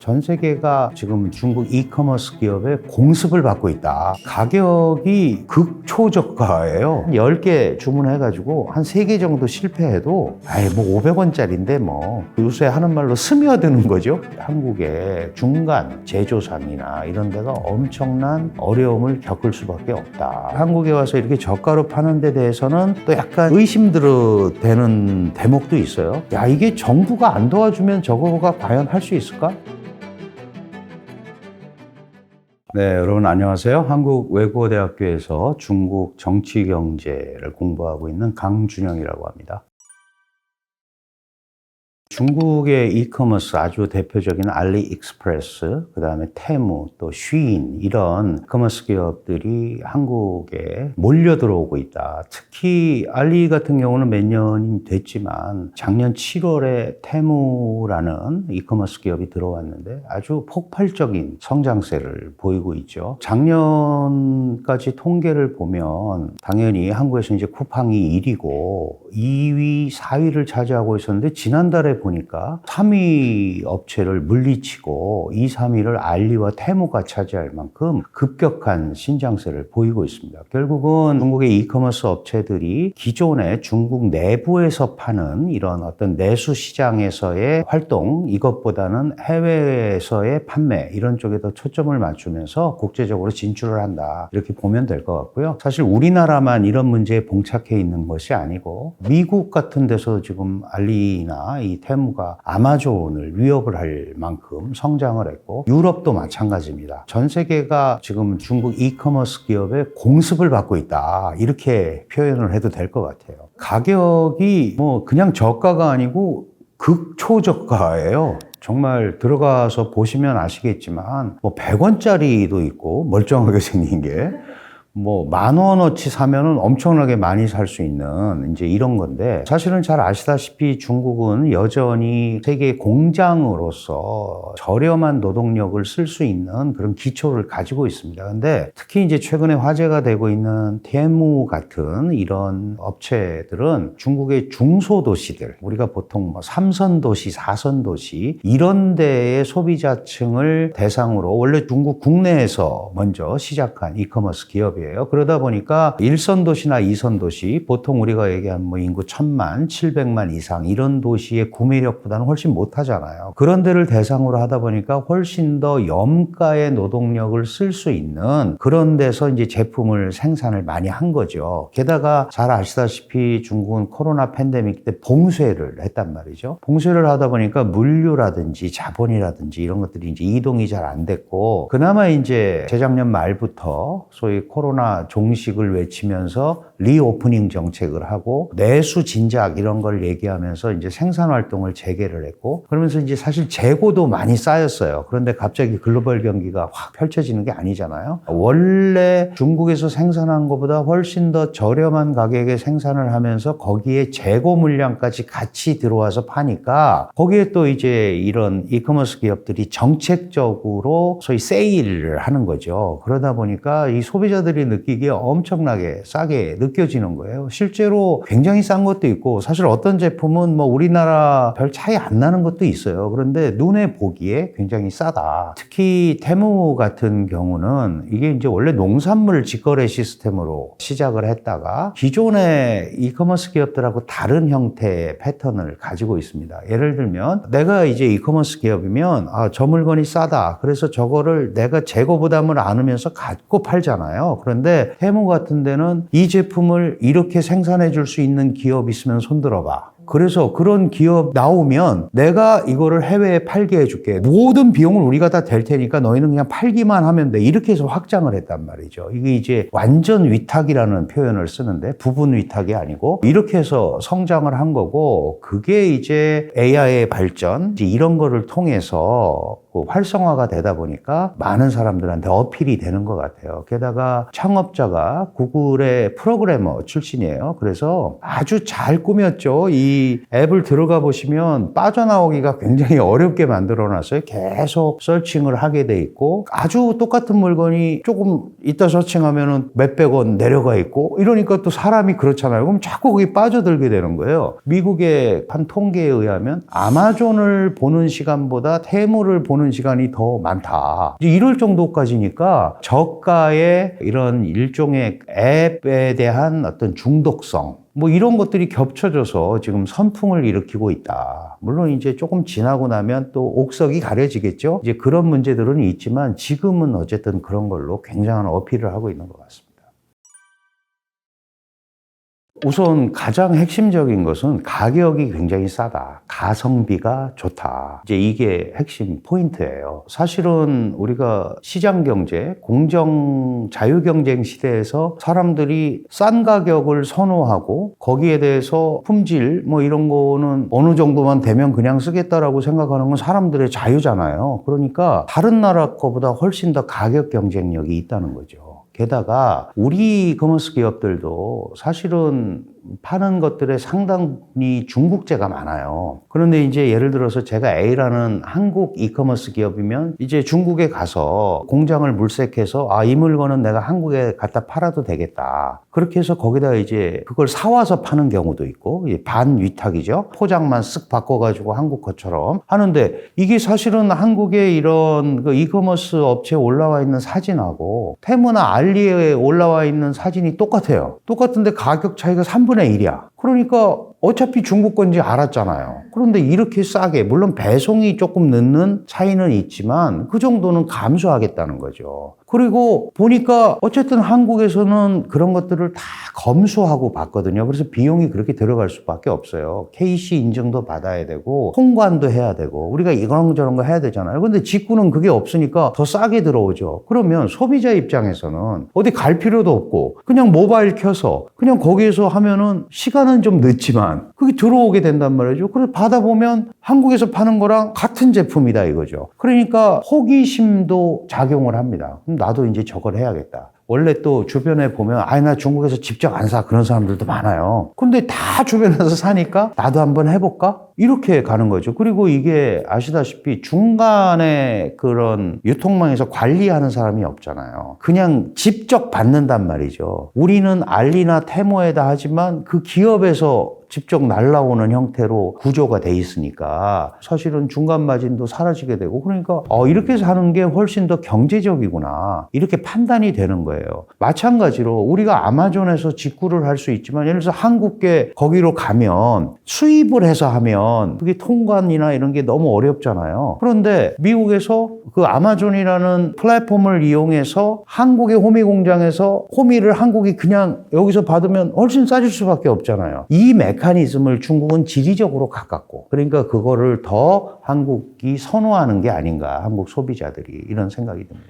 전 세계가 지금 중국 이커머스 기업의 공습을 받고 있다. 가격이 극초저가예요. 10개 주문해가지고 한 3개 정도 실패해도 뭐 500원짜리인데 뭐 요새 하는 말로 스며드는 거죠. 한국의 중간 제조상이나 이런 데가 엄청난 어려움을 겪을 수밖에 없다. 한국에 와서 이렇게 저가로 파는 데 대해서는 또 약간 의심들어 되는 대목도 있어요. 야, 이게 정부가 안 도와주면 저거가 과연 할 수 있을까? 네, 여러분 안녕하세요. 한국외국어대학교에서 중국 정치경제를 공부하고 있는 강준영이라고 합니다. 중국의 이커머스 아주 대표적인 알리익스프레스, 그 다음에 테무, 또 쉬인 이런 이커머스 기업들이 한국에 몰려 들어오고 있다. 특히 알리 같은 경우는 몇 년이 됐지만 작년 7월에 테무라는 이커머스 기업이 들어왔는데 아주 폭발적인 성장세를 보이고 있죠. 작년까지 통계를 보면 당연히 한국에서 이제 쿠팡이 1위고 2위, 4위를 차지하고 있었는데 지난달에 보니까 3위 업체를 물리치고 2, 3위를 알리와 테무가 차지할 만큼 급격한 신장세를 보이고 있습니다. 결국은 중국의 이커머스 업체들이 기존에 중국 내부에서 파는 이런 어떤 내수 시장에서의 활동, 이것보다는 해외에서의 판매 이런 쪽에 더 초점을 맞추면서 국제적으로 진출을 한다. 이렇게 보면 될 것 같고요. 사실 우리나라만 이런 문제에 봉착해 있는 것이 아니고 미국 같은 데서 지금 알리나 이 테무가 아마존을 위협을 할 만큼 성장을 했고 유럽도 마찬가지입니다. 전 세계가 지금 중국 이커머스 기업의 공습을 받고 있다. 이렇게 표현을 해도 될 것 같아요. 가격이 뭐 그냥 저가가 아니고 극초저가예요. 정말 들어가서 보시면 아시겠지만 뭐 100원짜리도 있고 멀쩡하게 생긴 게 뭐 10,000원어치 사면은 엄청나게 많이 살 수 있는 이제 이런 건데 사실은 잘 아시다시피 중국은 여전히 세계 공장으로서 저렴한 노동력을 쓸 수 있는 그런 기초를 가지고 있습니다. 근데 특히 이제 최근에 화제가 되고 있는 테무 같은 이런 업체들은 중국의 중소도시들, 우리가 보통 뭐 3선 도시, 4선 도시 이런 데의 소비자층을 대상으로 원래 중국 국내에서 먼저 시작한 이커머스 기업이에요. 그러다 보니까 1선 도시나 2선 도시, 보통 우리가 얘기하는 뭐 인구 1,000만, 700만 이상 이런 도시의 구매력보다는 훨씬 못하잖아요. 그런 데를 대상으로 하다 보니까 훨씬 더 염가의 노동력을 쓸 수 있는 그런 데서 이제 제품을 생산을 많이 한 거죠. 게다가 잘 아시다시피 중국은 코로나 팬데믹 때 봉쇄를 했단 말이죠. 봉쇄를 하다 보니까 물류라든지 자본이라든지 이런 것들이 이제 이동이 잘 안 됐고 그나마 이제 재작년 말부터 소위 코로나 종식을 외치면서 리오프닝 정책을 하고 내수 진작 이런 걸 얘기하면서 이제 생산 활동을 재개를 했고 그러면서 이제 사실 재고도 많이 쌓였어요. 그런데 갑자기 글로벌 경기가 확 펼쳐지는 게 아니잖아요. 원래 중국에서 생산한 것보다 훨씬 더 저렴한 가격에 생산을 하면서 거기에 재고 물량까지 같이 들어와서 파니까 거기에 또 이제 이런 이커머스 기업들이 정책적으로 소위 세일을 하는 거죠. 그러다 보니까 이 소비자들이 느끼기에 엄청나게 싸게 느껴지는 거예요. 실제로 굉장히 싼 것도 있고 사실 어떤 제품은 뭐 우리나라 별 차이 안 나는 것도 있어요. 그런데 눈에 보기에 굉장히 싸다. 특히 테무 같은 경우는 이게 이제 원래 농산물 직거래 시스템으로 시작을 했다가 기존의 이커머스 기업들하고 다른 형태의 패턴을 가지고 있습니다. 예를 들면 내가 이제 이커머스 기업이면 저 물건이 싸다. 그래서 저거를 내가 재고 부담을 안으면서 갖고 팔잖아요. 그런데 테무 같은 데는 이 제품을 이렇게 생산해 줄 수 있는 기업 있으면 손들어봐. 그래서 그런 기업 나오면 내가 이거를 해외에 팔게 해줄게. 모든 비용을 우리가 다 댈 테니까 너희는 그냥 팔기만 하면 돼. 이렇게 해서 확장을 했단 말이죠. 이게 이제 완전 위탁이라는 표현을 쓰는데 부분 위탁이 아니고 이렇게 해서 성장을 한 거고 그게 이제 AI의 발전 이런 거를 통해서 활성화가 되다 보니까 많은 사람들한테 어필이 되는 것 같아요. 게다가 창업자가 구글의 프로그래머 출신이에요. 그래서 아주 잘 꾸몄죠. 이 이 앱을 들어가 보시면 빠져나오기가 굉장히 어렵게 만들어놨어요. 계속 서칭을 하게 돼 있고 아주 똑같은 물건이 조금 이따 서칭하면은 몇백 원 내려가 있고 이러니까 또 사람이 그렇잖아요. 그럼 자꾸 거기 빠져들게 되는 거예요. 미국의 한 통계에 의하면 아마존을 보는 시간보다 테무를 보는 시간이 더 많다. 이제 이럴 정도까지니까 저가의 이런 일종의 앱에 대한 어떤 중독성 뭐 이런 것들이 겹쳐져서 지금 선풍을 일으키고 있다. 물론 이제 조금 지나고 나면 또 옥석이 가려지겠죠. 이제 그런 문제들은 있지만 지금은 어쨌든 그런 걸로 굉장한 어필을 하고 있는 것 같습니다. 우선 가장 핵심적인 것은 가격이 굉장히 싸다. 가성비가 좋다. 이제 이게 핵심 포인트예요. 사실은 우리가 시장 경제, 공정 자유 경쟁 시대에서 사람들이 싼 가격을 선호하고 거기에 대해서 품질 뭐 이런 거는 어느 정도만 되면 그냥 쓰겠다라고 생각하는 건 사람들의 자유잖아요. 그러니까 다른 나라 거보다 훨씬 더 가격 경쟁력이 있다는 거죠. 게다가 우리 커머스 기업들도 사실은 파는 것들의 상당히 중국제가 많아요. 그런데 이제 예를 들어서 제가 A라는 한국 이커머스 기업이면 이제 중국에 가서 공장을 물색해서 이 물건은 내가 한국에 갖다 팔아도 되겠다. 그렇게 해서 거기다 이제 그걸 사와서 파는 경우도 있고 반위탁이죠. 포장만 쓱 바꿔가지고 한국 것처럼 하는데 이게 사실은 한국의 이런 그 이커머스 업체에 올라와 있는 사진하고 테무나 알리에 올라와 있는 사진이 똑같아요. 똑같은데 가격 차이가 3분의 1이야. 그러니까 어차피 중국 건지 알았잖아요. 그런데 이렇게 싸게, 물론 배송이 조금 늦는 차이는 있지만 그 정도는 감수하겠다는 거죠. 그리고 보니까 어쨌든 한국에서는 그런 것들을 다 검수하고 받거든요. 그래서 비용이 그렇게 들어갈 수밖에 없어요. KC 인증도 받아야 되고 통관도 해야 되고 우리가 이런저런 거 해야 되잖아요. 근데 직구는 그게 없으니까 더 싸게 들어오죠. 그러면 소비자 입장에서는 어디 갈 필요도 없고 그냥 모바일 켜서 그냥 거기에서 하면은 시간은 좀 늦지만 그게 들어오게 된단 말이죠. 그래서 받아보면 한국에서 파는 거랑 같은 제품이다 이거죠. 그러니까 호기심도 작용을 합니다. 그럼 나도 이제 저걸 해야겠다. 원래 또 주변에 보면 나 중국에서 직접 안 사 그런 사람들도 많아요. 근데 다 주변에서 사니까 나도 한번 해볼까? 이렇게 가는 거죠. 그리고 이게 아시다시피 중간에 그런 유통망에서 관리하는 사람이 없잖아요. 그냥 직접 받는단 말이죠. 우리는 알리나 테모에다 하지만 그 기업에서 직접 날라오는 형태로 구조가 돼 있으니까 사실은 중간 마진도 사라지게 되고 그러니까 이렇게 사는 게 훨씬 더 경제적이구나 이렇게 판단이 되는 거예요. 마찬가지로 우리가 아마존에서 직구를 할 수 있지만 예를 들어서 한국계 거기로 가면 수입을 해서 하면 그게 통관이나 이런 게 너무 어렵잖아요. 그런데 미국에서 그 아마존이라는 플랫폼을 이용해서 한국의 호미 공장에서 호미를 한국이 그냥 여기서 받으면 훨씬 싸질 수밖에 없잖아요. 이 메커니즘을 중국은 지리적으로 가깝고 그러니까 그거를 더 한국이 선호하는 게 아닌가 한국 소비자들이 이런 생각이 듭니다.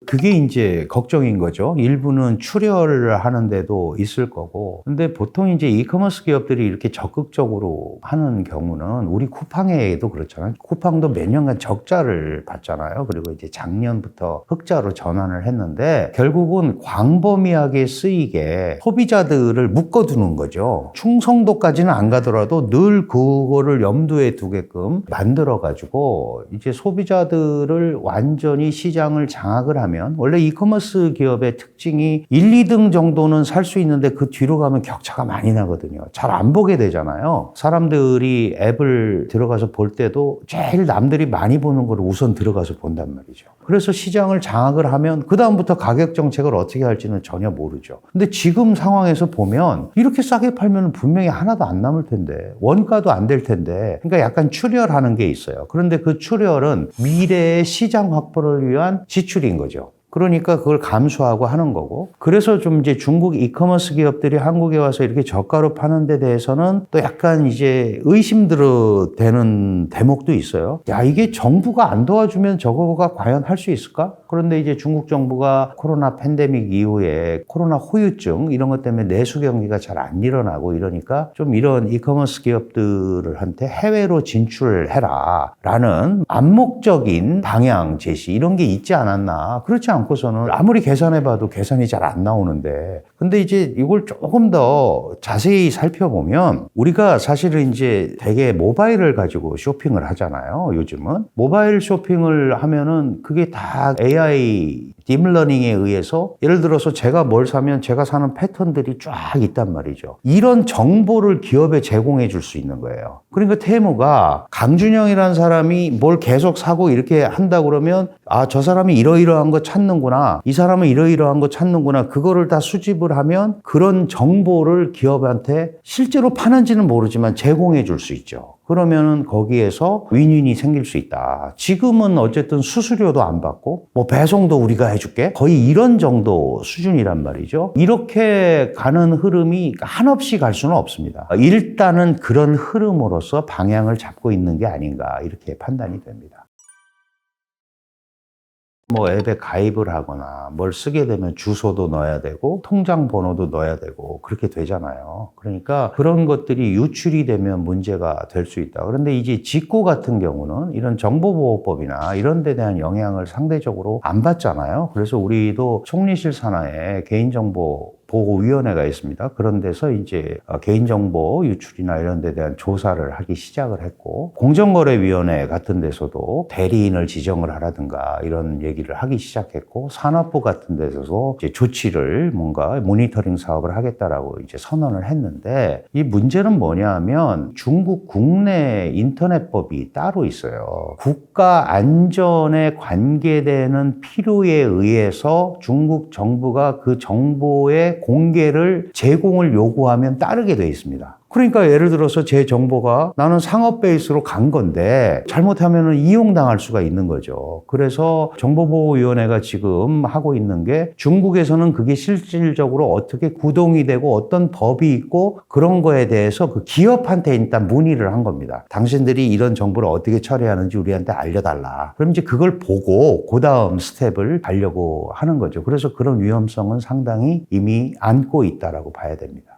그게 이제 걱정인 거죠. 일부는 출혈을 하는 데도 있을 거고. 근데 보통 이제 이커머스 기업들이 이렇게 적극적으로 하는 경우는 우리 쿠팡에도 그렇잖아요. 쿠팡도 몇 년간 적자를 봤잖아요. 그리고 이제 작년부터 흑자로 전환을 했는데 결국은 광범위하게 쓰이게 소비자들을 묶어두는 거죠. 충성도까지는 안 가더라도 늘 그거를 염두에 두게끔 만들어가지고 이제 소비자들을 완전히 시장을 장악을 하면 원래 이커머스 기업의 특징이 1, 2등 정도는 살 수 있는데 그 뒤로 가면 격차가 많이 나거든요. 잘 안 보게 되잖아요. 사람들이 앱을 들어가서 볼 때도 제일 남들이 많이 보는 걸 우선 들어가서 본단 말이죠. 그래서 시장을 장악을 하면 그 다음부터 가격 정책을 어떻게 할지는 전혀 모르죠. 근데 지금 상황에서 보면 이렇게 싸게 팔면 분명히 하나도 안 남을 텐데 원가도 안 될 텐데 그러니까 약간 출혈하는 게 있어요. 그런데 그 출혈은 미래의 시장 확보를 위한 지출인 거죠. 그러니까 그걸 감수하고 하는 거고. 그래서 좀 이제 중국 이커머스 기업들이 한국에 와서 이렇게 저가로 파는 데 대해서는 또 약간 이제 의심되는 대목도 있어요. 이게 정부가 안 도와주면 저거가 과연 할 수 있을까? 그런데 이제 중국 정부가 코로나 팬데믹 이후에 코로나 후유증 이런 것 때문에 내수 경기가 잘 안 일어나고 이러니까 좀 이런 이커머스 기업들한테 해외로 진출해라 라는 암묵적인 방향 제시 이런 게 있지 않았나. 그렇지 않고서는 아무리 계산해봐도 계산이 잘 안 나오는데, 근데 이제 이걸 조금 더 자세히 살펴보면 우리가 사실은 이제 되게 모바일을 가지고 쇼핑을 하잖아요. 요즘은 모바일 쇼핑을 하면은 그게 다 AI 딥러닝에 의해서 예를 들어서 제가 뭘 사면 제가 사는 패턴들이 쫙 있단 말이죠. 이런 정보를 기업에 제공해 줄 수 있는 거예요. 그러니까 테무가 강준영이라는 사람이 뭘 계속 사고 이렇게 한다 그러면 아, 저 사람이 이러이러한 거 찾는구나. 이 사람은 이러이러한 거 찾는구나. 그거를 다 수집을 하면 그런 정보를 기업한테 실제로 파는지는 모르지만 제공해 줄 수 있죠. 그러면은 거기에서 윈윈이 생길 수 있다. 지금은 어쨌든 수수료도 안 받고 뭐 배송도 우리가 해줄게. 거의 이런 정도 수준이란 말이죠. 이렇게 가는 흐름이 한없이 갈 수는 없습니다. 일단은 그런 흐름으로서 방향을 잡고 있는 게 아닌가 이렇게 판단이 됩니다. 뭐 앱에 가입을 하거나 뭘 쓰게 되면 주소도 넣어야 되고 통장 번호도 넣어야 되고 그렇게 되잖아요. 그러니까 그런 것들이 유출이 되면 문제가 될 수 있다. 그런데 이제 직구 같은 경우는 이런 정보보호법이나 이런 데 대한 영향을 상대적으로 안 받잖아요. 그래서 우리도 총리실 산하에 개인정보 보호위원회가 있습니다. 그런 데서 이제 개인정보 유출이나 이런 데 대한 조사를 하기 시작을 했고, 공정거래위원회 같은 데서도 대리인을 지정을 하라든가 이런 얘기를 하기 시작했고, 산업부 같은 데서도 이제 조치를 뭔가 모니터링 사업을 하겠다라고 이제 선언을 했는데, 이 문제는 뭐냐면 중국 국내 인터넷법이 따로 있어요. 국가 안전에 관계되는 필요에 의해서 중국 정부가 그 정보의 공개를 제공을 요구하면 따르게 돼 있습니다. 그러니까 예를 들어서 제 정보가 나는 상업 베이스로 간 건데 잘못하면 이용당할 수가 있는 거죠. 그래서 정보보호위원회가 지금 하고 있는 게 중국에서는 그게 실질적으로 어떻게 구동이 되고 어떤 법이 있고 그런 거에 대해서 그 기업한테 일단 문의를 한 겁니다. 당신들이 이런 정보를 어떻게 처리하는지 우리한테 알려달라. 그럼 이제 그걸 보고 그 다음 스텝을 가려고 하는 거죠. 그래서 그런 위험성은 상당히 이미 안고 있다라고 봐야 됩니다.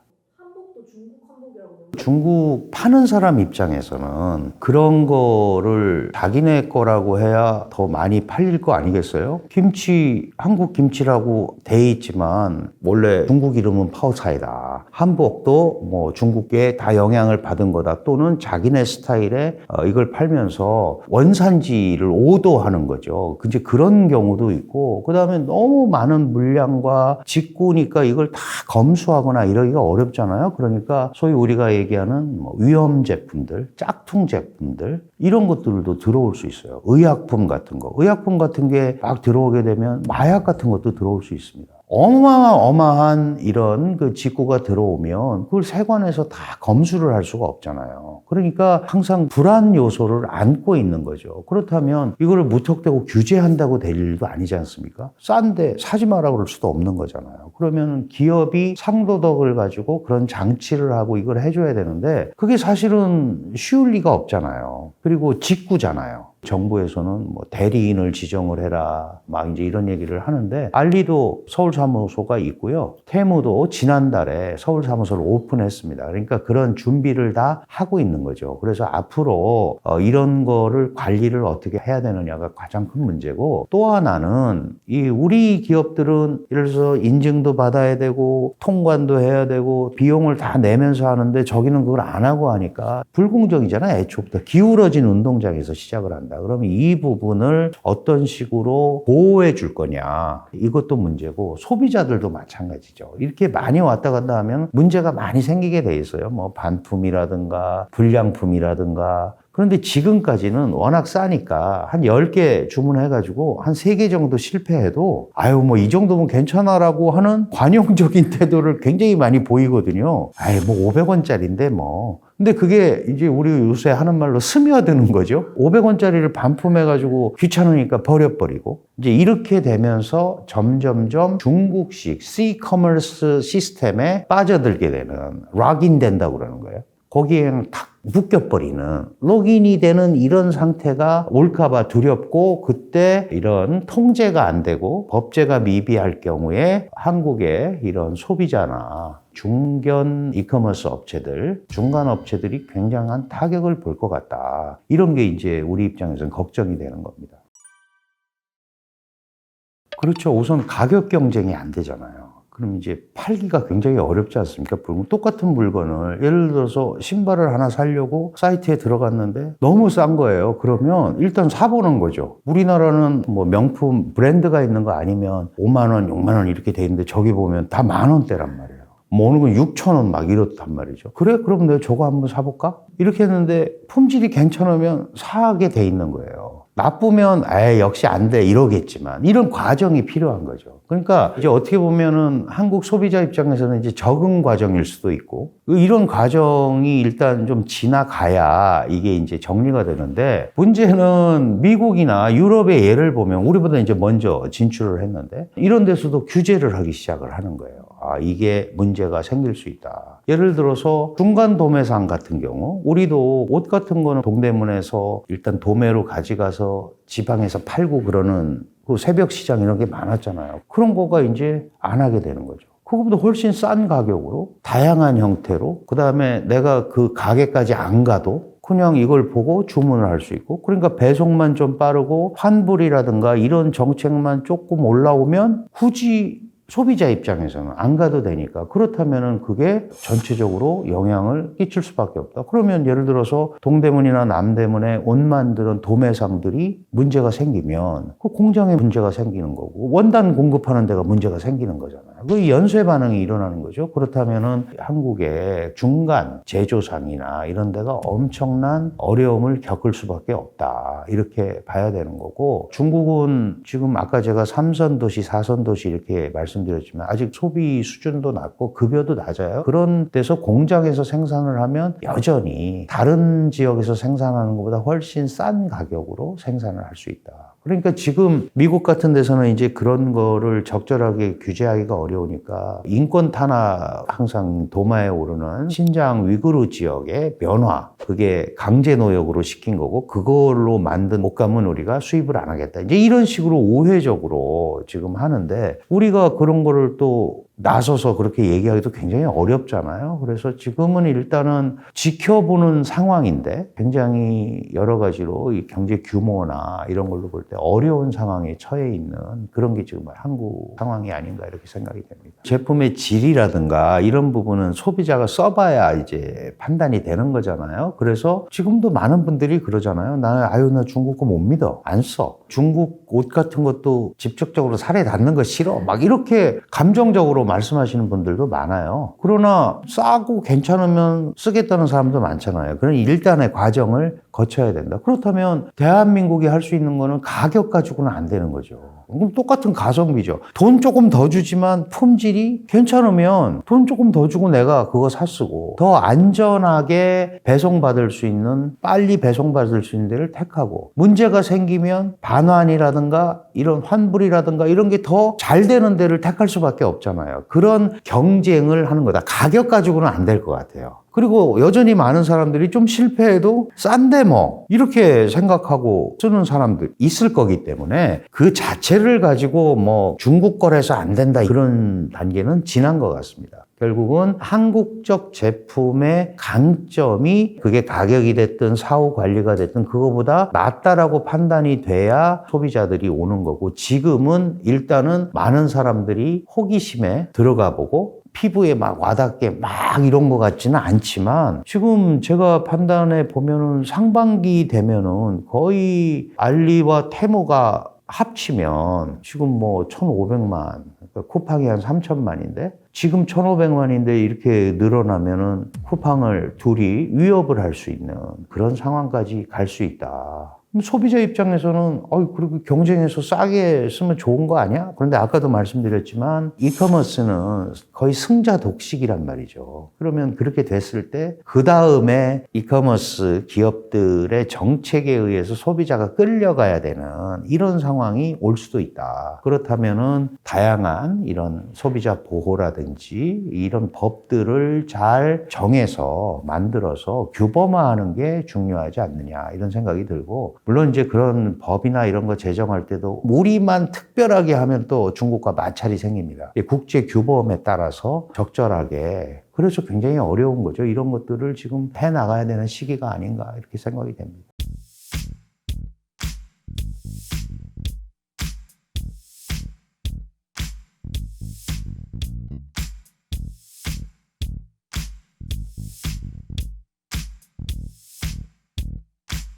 중국 파는 사람 입장에서는 그런 거를 자기네 거라고 해야 더 많이 팔릴 거 아니겠어요? 김치, 한국 김치라고 돼 있지만 원래 중국 이름은 파오차이다. 한복도 뭐 중국에 다 영향을 받은 거다. 또는 자기네 스타일에 이걸 팔면서 원산지를 오도하는 거죠. 이제 그런 경우도 있고, 그 다음에 너무 많은 물량과 직구니까 이걸 다 검수하거나 이러기가 어렵잖아요. 그러니까 소위 우리가 얘기하는 뭐 위험 제품들, 짝퉁 제품들 이런 것들도 들어올 수 있어요. 의약품 같은 거. 의약품 같은 게 막 들어오게 되면 마약 같은 것도 들어올 수 있습니다. 어마어마한 이런 그 직구가 들어오면 그걸 세관에서 다 검수를 할 수가 없잖아요. 그러니까 항상 불안 요소를 안고 있는 거죠. 그렇다면 이거를 무턱대고 규제한다고 될 일도 아니지 않습니까? 싼데 사지 마라 그럴 수도 없는 거잖아요. 그러면 기업이 상도덕을 가지고 그런 장치를 하고 이걸 해줘야 되는데 그게 사실은 쉬울 리가 없잖아요. 그리고 직구잖아요. 정부에서는 뭐 대리인을 지정을 해라 막 이제 이런 얘기를 하는데 알리도 서울 사무소가 있고요. 테무도 지난달에 서울 사무소를 오픈했습니다. 그러니까 그런 준비를 다 하고 있는 거죠. 그래서 앞으로 이런 거를 관리를 어떻게 해야 되느냐가 가장 큰 문제고, 또 하나는 이 우리 기업들은 예를 들어서 인증도 받아야 되고 통관도 해야 되고 비용을 다 내면서 하는데 저기는 그걸 안 하고 하니까 불공정이잖아요. 애초부터 기울어진 운동장에서 시작을 한다. 그러면 이 부분을 어떤 식으로 보호해 줄 거냐, 이것도 문제고 소비자들도 마찬가지죠. 이렇게 많이 왔다 갔다 하면 문제가 많이 생기게 돼 있어요. 뭐 반품이라든가 불량품이라든가. 그런데 지금까지는 워낙 싸니까 한 10개 주문해가지고 한 3개 정도 실패해도 아유 뭐 이 정도면 괜찮아라고 하는 관용적인 태도를 굉장히 많이 보이거든요. 아유 뭐 500원짜리인데 뭐. 근데 그게 이제 우리 요새 하는 말로 스며드는 거죠. 500원짜리를 반품해가지고 귀찮으니까 버려버리고. 이제 이렇게 되면서 점점점 중국식 C-커머스 시스템에 빠져들게 되는, 락인 된다고 그러는 거예요. 거기에는 탁 묶여버리는 록인이 되는 이런 상태가 올까봐 두렵고 그때 이런 통제가 안 되고 법제가 미비할 경우에 한국의 이런 소비자나 중견 이커머스 업체들, 중간 업체들이 굉장한 타격을 볼 것 같다. 이런 게 이제 우리 입장에서는 걱정이 되는 겁니다. 그렇죠. 우선 가격 경쟁이 안 되잖아요. 그럼 이제 팔기가 굉장히 어렵지 않습니까? 똑같은 물건을 예를 들어서 신발을 하나 사려고 사이트에 들어갔는데 너무 싼 거예요. 그러면 일단 사보는 거죠. 우리나라는 뭐 명품 브랜드가 있는 거 아니면 5만 원, 6만 원 이렇게 돼 있는데 저기 보면 다 10,000원대란 말이에요. 뭐 어느 건 6,000원 막 이렇단 말이죠. 그래? 그럼 내가 저거 한번 사볼까? 이렇게 했는데 품질이 괜찮으면 사게 돼 있는 거예요. 나쁘면 역시 안 돼 이러겠지만 이런 과정이 필요한 거죠. 그러니까 이제 어떻게 보면은 한국 소비자 입장에서는 이제 적응 과정일 수도 있고 이런 과정이 일단 좀 지나가야 이게 이제 정리가 되는데 문제는 미국이나 유럽의 예를 보면 우리보다 이제 먼저 진출을 했는데 이런 데서도 규제를 하기 시작을 하는 거예요. 이게 문제가 생길 수 있다. 예를 들어서 중간 도매상 같은 경우 우리도 옷 같은 거는 동대문에서 일단 도매로 가져가서 지방에서 팔고 그러는 그 새벽 시장 이런 게 많았잖아요. 그런 거가 이제 안 하게 되는 거죠. 그거보다 훨씬 싼 가격으로 다양한 형태로 그다음에 내가 그 가게까지 안 가도 그냥 이걸 보고 주문을 할 수 있고 그러니까 배송만 좀 빠르고 환불이라든가 이런 정책만 조금 올라오면 굳이 소비자 입장에서는 안 가도 되니까 그렇다면은 그게 전체적으로 영향을 끼칠 수밖에 없다. 그러면 예를 들어서 동대문이나 남대문에 옷 만드는 도매상들이 문제가 생기면 그 공장에 문제가 생기는 거고 원단 공급하는 데가 문제가 생기는 거잖아요. 그 연쇄 반응이 일어나는 거죠. 그렇다면은 한국의 중간 제조상이나 이런 데가 엄청난 어려움을 겪을 수밖에 없다. 이렇게 봐야 되는 거고 중국은 지금 아까 제가 3선 도시, 4선 도시 이렇게 말씀드렸지만 아직 소비 수준도 낮고 급여도 낮아요. 그런 데서 공장에서 생산을 하면 여전히 다른 지역에서 생산하는 것보다 훨씬 싼 가격으로 생산을 할 수 있다. 그러니까 지금 미국 같은 데서는 이제 그런 거를 적절하게 규제하기가 어려우니까 인권 탄압 항상 도마에 오르는 신장 위구르 지역의 면화 그게 강제 노역으로 시킨 거고 그걸로 만든 옷감은 우리가 수입을 안 하겠다. 이제 이런 식으로 우회적으로 지금 하는데 우리가 그런 거를 또 나서서 그렇게 얘기하기도 굉장히 어렵잖아요. 그래서 지금은 일단은 지켜보는 상황인데 굉장히 여러 가지로 이 경제 규모나 이런 걸로 볼 때 어려운 상황에 처해 있는 그런 게 지금 한국 상황이 아닌가 이렇게 생각이 됩니다. 제품의 질이라든가 이런 부분은 소비자가 써봐야 이제 판단이 되는 거잖아요. 그래서 지금도 많은 분들이 그러잖아요. 나 중국 거 못 믿어. 안 써. 중국 옷 같은 것도 직접적으로 살에 닿는 거 싫어. 막 이렇게 감정적으로 말씀하시는 분들도 많아요. 그러나 싸고 괜찮으면 쓰겠다는 사람도 많잖아요. 그런 일단의 과정을 거쳐야 된다. 그렇다면 대한민국이 할 수 있는 거는 가격 가지고는 안 되는 거죠. 그럼 똑같은 가성비죠. 돈 조금 더 주지만 품질이 괜찮으면 돈 조금 더 주고 내가 그거 샀쓰고 더 안전하게 배송받을 수 있는 빨리 배송받을 수 있는 데를 택하고 문제가 생기면 반환이라든가 이런 환불이라든가 이런 게 더 잘 되는 데를 택할 수밖에 없잖아요. 그런 경쟁을 하는 거다. 가격 가지고는 안 될 것 같아요. 그리고 여전히 많은 사람들이 좀 실패해도 싼데 뭐 이렇게 생각하고 쓰는 사람들 있을 거기 때문에 그 자체를 가지고 뭐 중국 거래서 안 된다 그런 단계는 지난 것 같습니다. 결국은 한국적 제품의 강점이 그게 가격이 됐든 사후 관리가 됐든 그거보다 낫다라고 판단이 돼야 소비자들이 오는 거고 지금은 일단은 많은 사람들이 호기심에 들어가 보고 피부에 막 와닿게 막 이런 것 같지는 않지만 지금 제가 판단해 보면은 상반기 되면은 거의 알리와 테무가 합치면 지금 뭐 1,500만, 그러니까 쿠팡이 한 3,000만인데 지금 1,500만인데 이렇게 늘어나면은 쿠팡을 둘이 위협을 할 수 있는 그런 상황까지 갈 수 있다. 소비자 입장에서는 그리고 경쟁해서 싸게 쓰면 좋은 거 아니야? 그런데 아까도 말씀드렸지만 이커머스는 거의 승자 독식이란 말이죠. 그러면 그렇게 됐을 때 그 다음에 이커머스 기업들의 정책에 의해서 소비자가 끌려가야 되는 이런 상황이 올 수도 있다. 그렇다면은 다양한 이런 소비자 보호라든지 이런 법들을 잘 정해서 만들어서 규범화하는 게 중요하지 않느냐 이런 생각이 들고, 물론 이제 그런 법이나 이런 거 제정할 때도 우리만 특별하게 하면 또 중국과 마찰이 생깁니다. 국제 규범에 따라서 적절하게, 그래서 굉장히 어려운 거죠. 이런 것들을 지금 해 나가야 되는 시기가 아닌가 이렇게 생각이 됩니다.